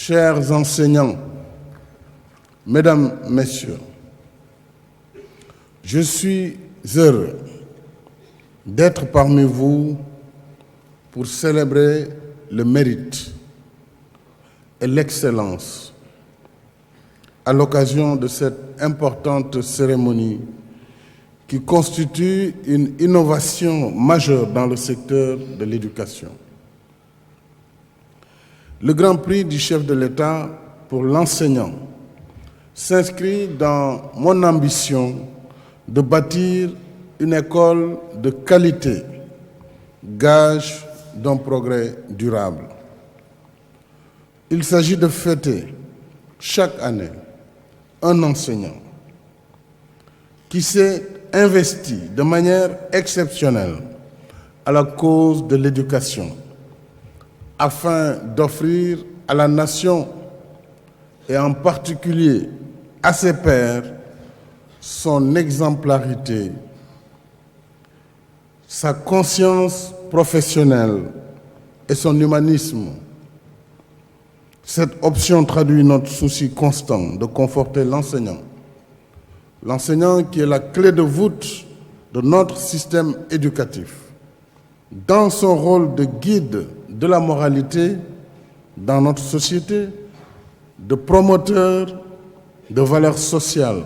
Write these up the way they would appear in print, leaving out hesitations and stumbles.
chers enseignants, mesdames, messieurs, je suis heureux d'être parmi vous pour célébrer le mérite et l'excellence à l'occasion de cette importante cérémonie qui constitue une innovation majeure dans le secteur de l'éducation. Le Grand Prix du chef de l'État pour l'enseignant s'inscrit dans mon ambition de bâtir une école de qualité, gage d'un progrès durable. Il s'agit de fêter chaque année un enseignant qui s'est investi de manière exceptionnelle à la cause de l'éducation afin d'offrir à la nation et en particulier à ses pairs son exemplarité, sa conscience professionnelle et son humanisme. Cette option traduit notre souci constant de conforter l'enseignant. L'enseignant qui est la clé de voûte de notre système éducatif, dans son rôle de guide de la moralité dans notre société, de promoteur de valeurs sociales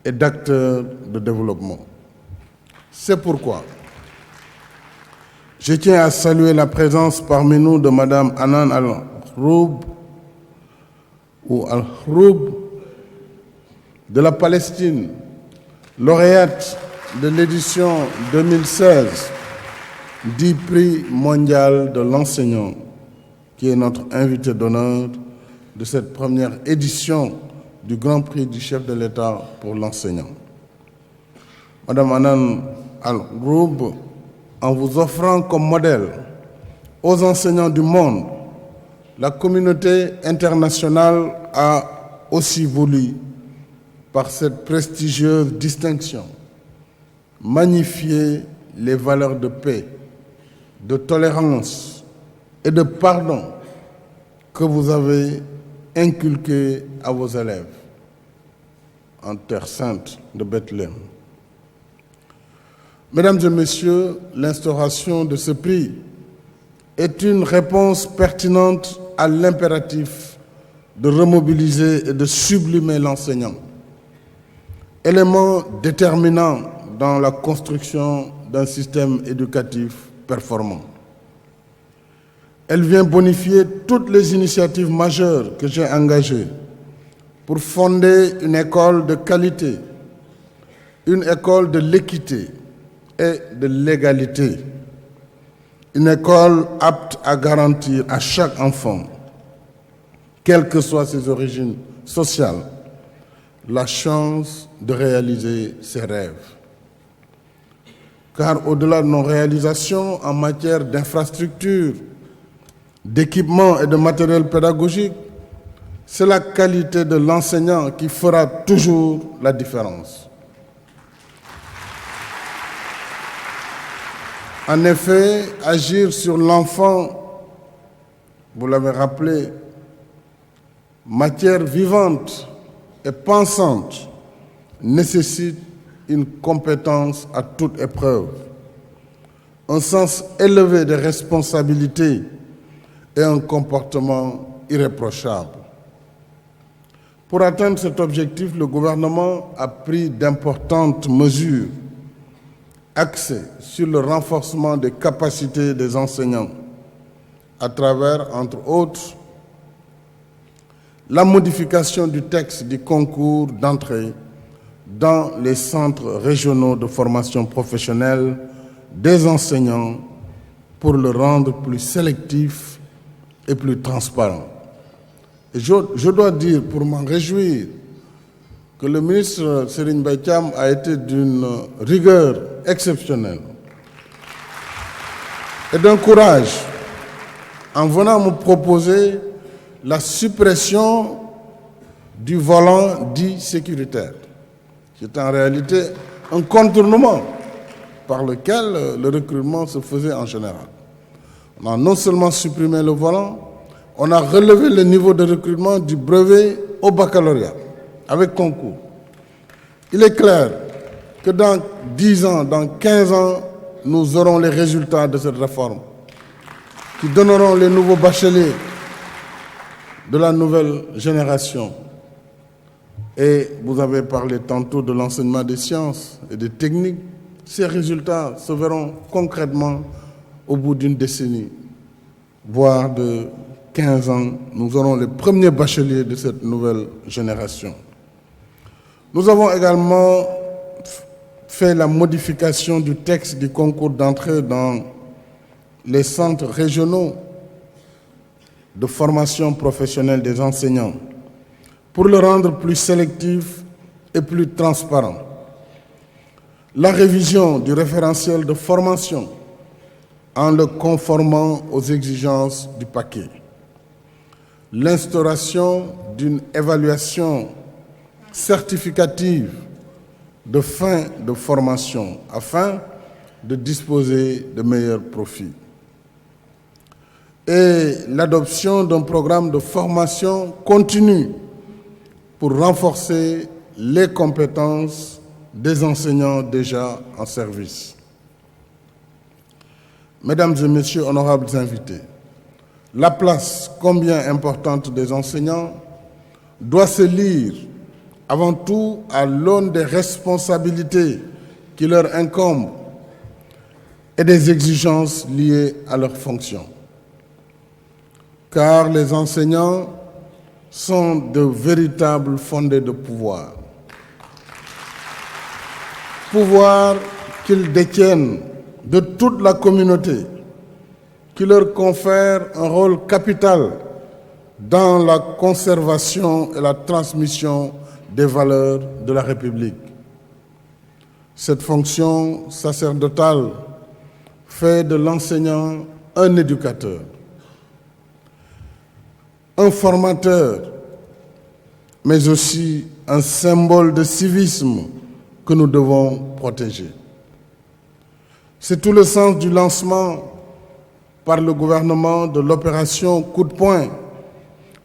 et d'acteur de développement. C'est pourquoi je tiens à saluer la présence parmi nous de Madame Hanan Al-Roub de la Palestine, lauréate de l'édition 2016 du Prix mondial de l'enseignant, qui est notre invité d'honneur de cette première édition du Grand Prix du chef de l'État pour l'enseignant. Madame Hanan Al-Roub, en vous offrant comme modèle aux enseignants du monde, la communauté internationale a aussi voulu, par cette prestigieuse distinction, magnifier les valeurs de paix, de tolérance et de pardon que vous avez inculquées à vos élèves en terre sainte de Bethléem. Mesdames et messieurs, l'instauration de ce prix est une réponse pertinente à l'impératif de remobiliser et de sublimer l'enseignant, élément déterminant dans la construction d'un système éducatif performant. Elle vient bonifier toutes les initiatives majeures que j'ai engagées pour fonder une école de qualité, une école de l'équité et de l'égalité, une école apte à garantir à chaque enfant, quelles que soient ses origines sociales, la chance de réaliser ses rêves. Car au-delà de nos réalisations en matière d'infrastructures, d'équipements et de matériel pédagogique, c'est la qualité de l'enseignant qui fera toujours la différence. En effet, agir sur l'enfant, vous l'avez rappelé, matière vivante et pensante, nécessite une compétence à toute épreuve, un sens élevé des responsabilités et un comportement irréprochable. Pour atteindre cet objectif, le gouvernement a pris d'importantes mesures axées sur le renforcement des capacités des enseignants à travers, entre autres, la modification du texte du concours d'entrée dans les centres régionaux de formation professionnelle des enseignants pour le rendre plus sélectif et plus transparent. Et je dois dire, pour m'en réjouir, que le ministre Serigne Mbaye Thiam a été d'une rigueur exceptionnelle et d'un courage en venant me proposer la suppression du volant dit sécuritaire, qui est en réalité un contournement par lequel le recrutement se faisait en général. On a non seulement supprimé le volant, on a relevé le niveau de recrutement du brevet au baccalauréat avec concours. Il est clair que dans 10 ans, dans 15 ans, nous aurons les résultats de cette réforme qui donneront les nouveaux bacheliers de la nouvelle génération. Et vous avez parlé tantôt de l'enseignement des sciences et des techniques. Ces résultats se verront concrètement au bout d'une décennie, voire de 15 ans. Nous aurons les premiers bacheliers de cette nouvelle génération. Nous avons également fait la modification du texte du concours d'entrée dans les centres régionaux de formation professionnelle des enseignants pour le rendre plus sélectif et plus transparent. La révision du référentiel de formation en le conformant aux exigences du paquet. L'instauration d'une évaluation certificative de fin de formation afin de disposer de meilleurs profits. Et l'adoption d'un programme de formation continue pour renforcer les compétences des enseignants déjà en service. Mesdames et messieurs, honorables invités, la place combien importante des enseignants doit se lire avant tout à l'aune des responsabilités qui leur incombent et des exigences liées à leurs fonctions. Car les enseignants sont de véritables fondés de pouvoir. Pouvoir qu'ils détiennent de toute la communauté, qui leur confère un rôle capital dans la conservation et la transmission des valeurs de la République. Cette fonction sacerdotale fait de l'enseignant un éducateur, un formateur, mais aussi un symbole de civisme que nous devons protéger. C'est tout le sens du lancement par le gouvernement de l'opération Coup de poing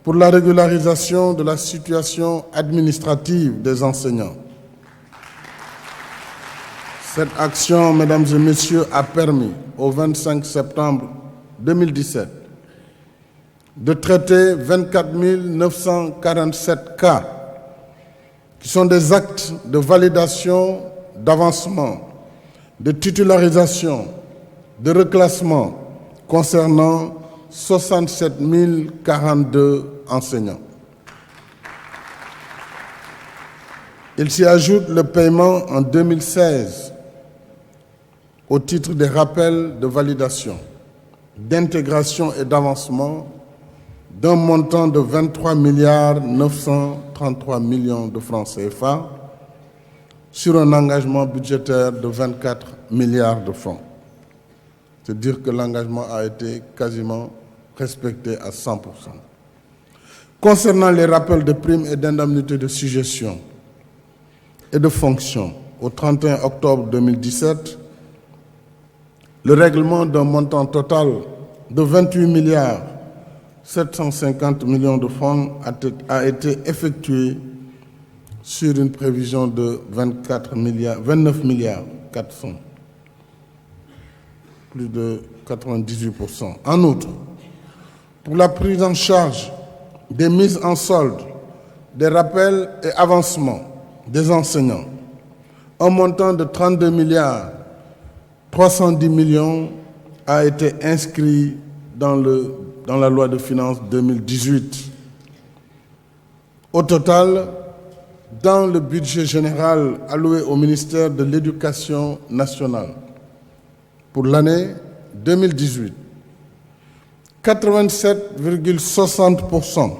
pour la régularisation de la situation administrative des enseignants. Cette action, mesdames et messieurs, a permis, au 25 septembre 2017, de traiter 24 947 cas, qui sont des actes de validation, d'avancement, de titularisation, de reclassement concernant 67 042 enseignants. Il s'y ajoute le paiement en 2016 au titre des rappels de validation, d'intégration et d'avancement d'un montant de 23 933 millions de francs CFA sur un engagement budgétaire de 24 milliards de francs. C'est dire que l'engagement a été quasiment respecté à 100%. Concernant les rappels de primes et d'indemnités de suggestion et de fonction, au 31 octobre 2017, le règlement d'un montant total de 28 milliards 750 millions de francs a été effectué sur une prévision de 29 milliards 400, plus de 98%. En outre, pour la prise en charge des mises en solde, des rappels et avancements des enseignants, un montant de 32 milliards 310 millions a été inscrit dans la loi de finances 2018. Au total, dans le budget général alloué au ministère de l'Éducation nationale pour l'année 2018, 87,60%,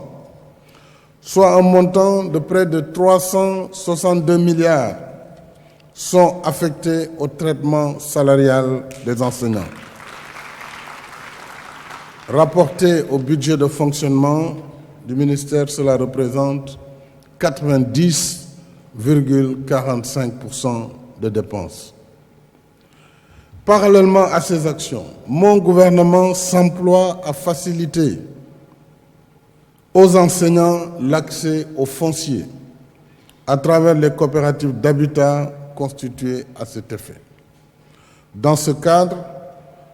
soit un montant de près de 362 milliards, sont affectés au traitement salarial des enseignants. Rapporté au budget de fonctionnement du ministère, cela représente 90,45% de dépenses. Parallèlement à ces actions, mon gouvernement s'emploie à faciliter aux enseignants l'accès au foncier à travers les coopératives d'habitat constituées à cet effet. Dans ce cadre,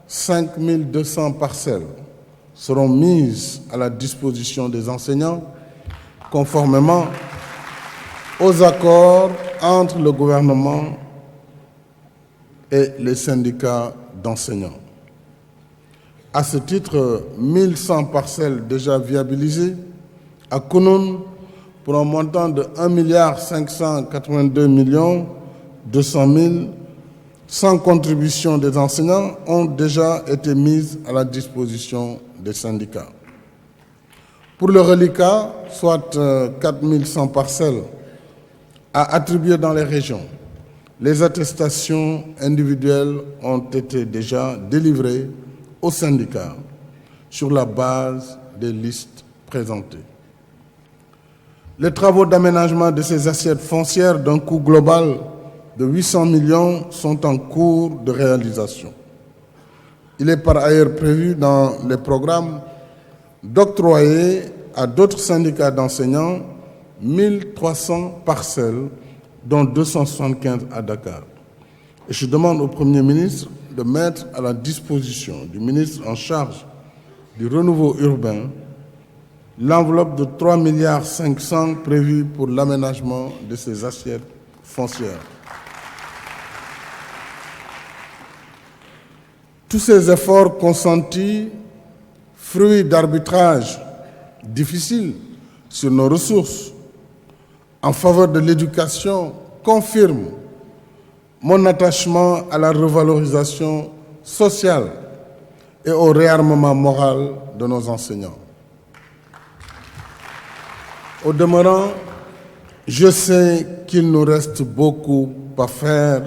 5 200 parcelles seront mises à la disposition des enseignants conformément aux accords entre le gouvernement et les syndicats d'enseignants. À ce titre, 1100 parcelles déjà viabilisées à Kounoune pour un montant de 1 582 200 000 sans contribution des enseignants ont déjà été mises à la disposition des syndicats. Pour le reliquat, soit 4100 parcelles à attribuer dans les régions, les attestations individuelles ont été déjà délivrées aux syndicats sur la base des listes présentées. Les travaux d'aménagement de ces assiettes foncières d'un coût global de 800 millions sont en cours de réalisation. Il est par ailleurs prévu dans les programmes d'octroyer à d'autres syndicats d'enseignants 1300 parcelles, dont 275 à Dakar. Et je demande au Premier ministre de mettre à la disposition du ministre en charge du renouveau urbain l'enveloppe de 3,5 milliards prévue pour l'aménagement de ces assiettes foncières. Tous ces efforts consentis, fruits d'arbitrage difficiles sur nos ressources en faveur de l'éducation, confirment mon attachement à la revalorisation sociale et au réarmement moral de nos enseignants. Au demeurant, je sais qu'il nous reste beaucoup à faire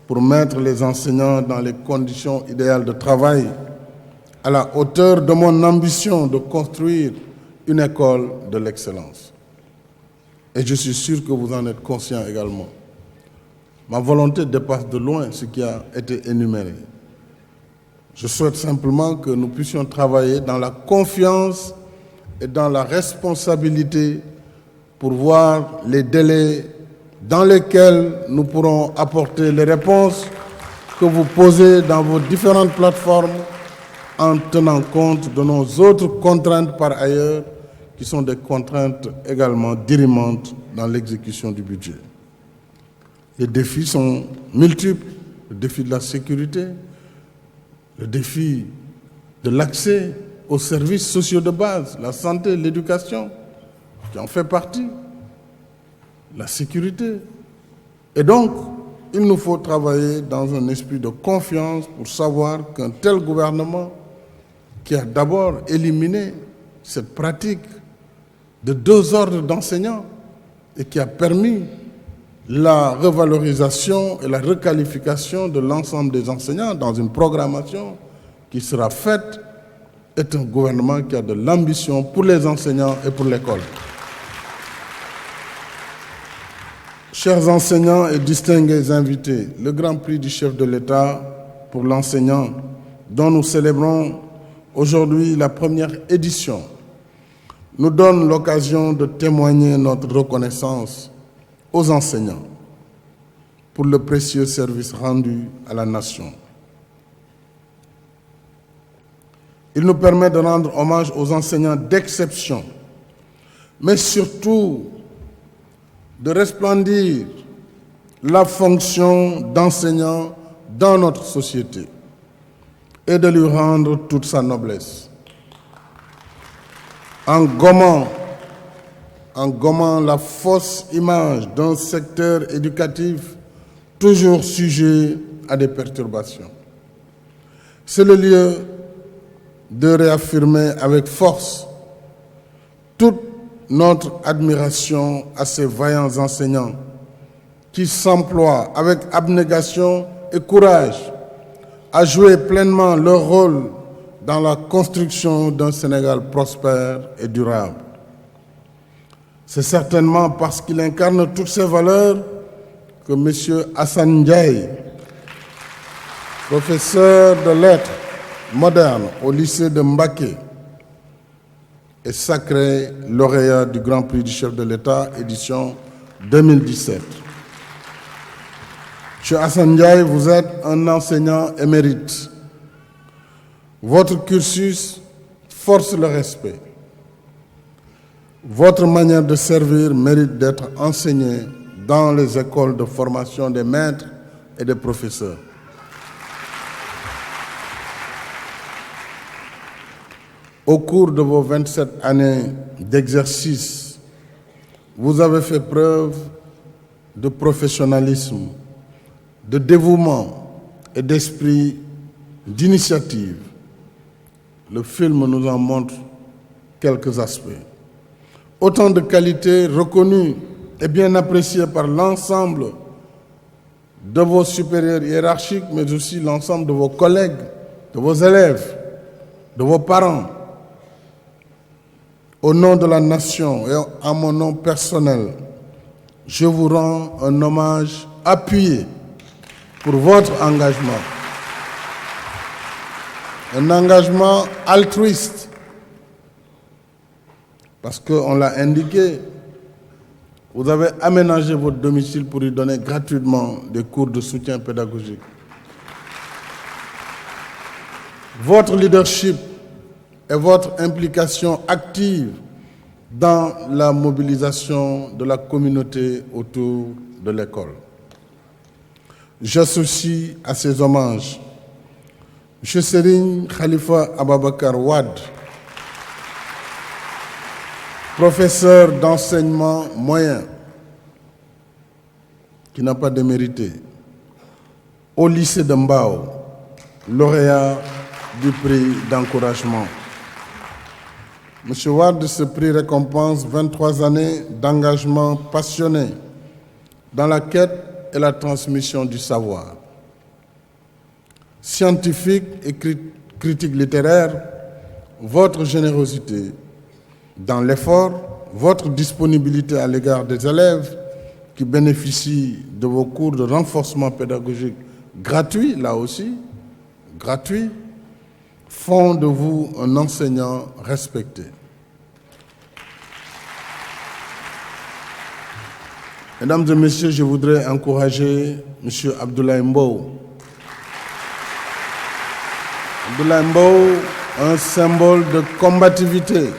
pour mettre les enseignants dans les conditions idéales de travail à la hauteur de mon ambition de construire une école de l'excellence. Et je suis sûr que vous en êtes conscients également. Ma volonté dépasse de loin ce qui a été énuméré. Je souhaite simplement que nous puissions travailler dans la confiance et dans la responsabilité pour voir les délais dans lesquels nous pourrons apporter les réponses que vous posez dans vos différentes plateformes en tenant compte de nos autres contraintes par ailleurs qui sont des contraintes également dirimantes dans l'exécution du budget. Les défis sont multiples, le défi de la sécurité, le défi de l'accès aux services sociaux de base, la santé, l'éducation, qui en fait partie, la sécurité. Et donc, il nous faut travailler dans un esprit de confiance pour savoir qu'un tel gouvernement qui a d'abord éliminé cette pratique de 2 ordres d'enseignants et qui a permis la revalorisation et la requalification de l'ensemble des enseignants dans une programmation qui sera faite, est un gouvernement qui a de l'ambition pour les enseignants et pour l'école. Chers enseignants et distingués invités, le Grand Prix du chef de l'État pour l'enseignant, dont nous célébrons aujourd'hui la première édition, nous donne l'occasion de témoigner notre reconnaissance aux enseignants pour le précieux service rendu à la nation. Il nous permet de rendre hommage aux enseignants d'exception, mais surtout de resplendir la fonction d'enseignant dans notre société et de lui rendre toute sa noblesse. En gommant la fausse image d'un secteur éducatif toujours sujet à des perturbations. C'est le lieu de réaffirmer avec force toute notre admiration à ces vaillants enseignants qui s'emploient avec abnégation et courage à jouer pleinement leur rôle dans la construction d'un Sénégal prospère et durable. C'est certainement parce qu'il incarne toutes ces valeurs que M. Hassan Ndiaye, professeur de lettres modernes au lycée de Mbacké, et sacré lauréat du Grand Prix du chef de l'État, édition 2017. Monsieur Assane Ndiaye, vous êtes un enseignant émérite. Votre cursus force le respect. Votre manière de servir mérite d'être enseignée dans les écoles de formation des maîtres et des professeurs. Au cours de vos 27 années d'exercice, vous avez fait preuve de professionnalisme, de dévouement et d'esprit d'initiative. Le film nous en montre quelques aspects. Autant de qualités reconnues et bien appréciées par l'ensemble de vos supérieurs hiérarchiques, mais aussi l'ensemble de vos collègues, de vos élèves, de vos parents. Au nom de la nation et à mon nom personnel, je vous rends un hommage appuyé pour votre engagement. Un engagement altruiste, parce qu'on l'a indiqué, vous avez aménagé votre domicile pour y donner gratuitement des cours de soutien pédagogique. Votre leadership et votre implication active dans la mobilisation de la communauté autour de l'école. J'associe à ces hommages M. Serigne Khalifa Ababakar Wade, professeur d'enseignement moyen, qui n'a pas démérité, au lycée de Mbao, lauréat du prix d'encouragement. M. Wade, ce prix récompense 23 années d'engagement passionné dans la quête et la transmission du savoir. Scientifique et critique littéraire, votre générosité dans l'effort, votre disponibilité à l'égard des élèves qui bénéficient de vos cours de renforcement pédagogique gratuits, là aussi, gratuits, font de vous un enseignant respecté. Mesdames et messieurs, je voudrais encourager M. Abdoulaye Mbow. Abdoulaye Mbow, un symbole de combativité,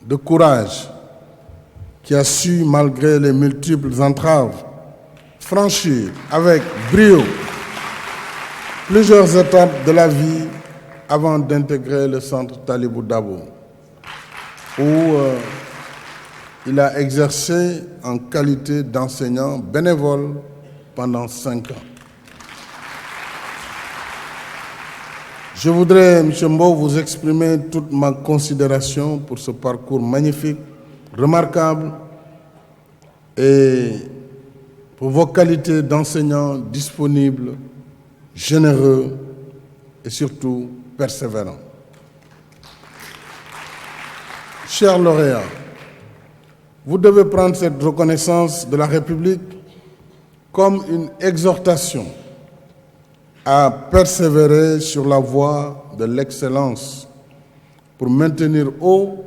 de courage, qui a su, malgré les multiples entraves, franchir avec brio plusieurs étapes de la vie avant d'intégrer le centre Talibou Dabo, où il a exercé en qualité d'enseignant bénévole pendant 5 ans. Je voudrais, M. Mbow, vous exprimer toute ma considération pour ce parcours magnifique, remarquable, et pour vos qualités d'enseignant disponible, généreux et surtout persévérant. Chers lauréats, vous devez prendre cette reconnaissance de la République comme une exhortation à persévérer sur la voie de l'excellence pour maintenir haut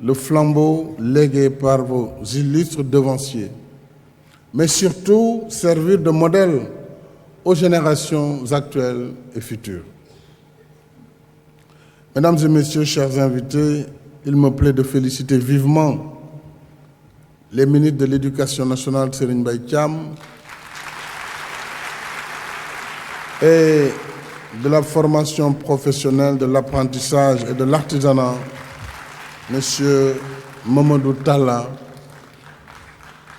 le flambeau légué par vos illustres devanciers, mais surtout servir de modèle aux générations actuelles et futures. Mesdames et messieurs, chers invités, il me plaît de féliciter vivement les ministres de l'Éducation nationale, Serigne Mbaye Thiam, et de la formation professionnelle, de l'apprentissage et de l'artisanat, M. Mamadou Talla,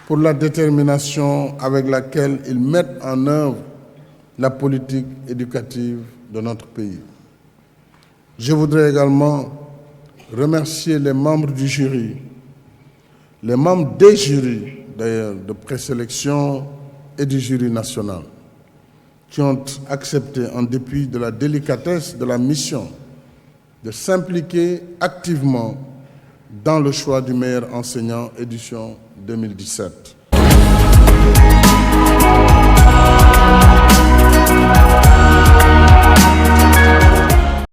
pour la détermination avec laquelle ils mettent en œuvre la politique éducative de notre pays. Je voudrais également remercier les membres du jury, les membres des jurys d'ailleurs de présélection et du jury national, qui ont accepté, en dépit de la délicatesse de la mission, de s'impliquer activement dans le choix du meilleur enseignant édition 2017.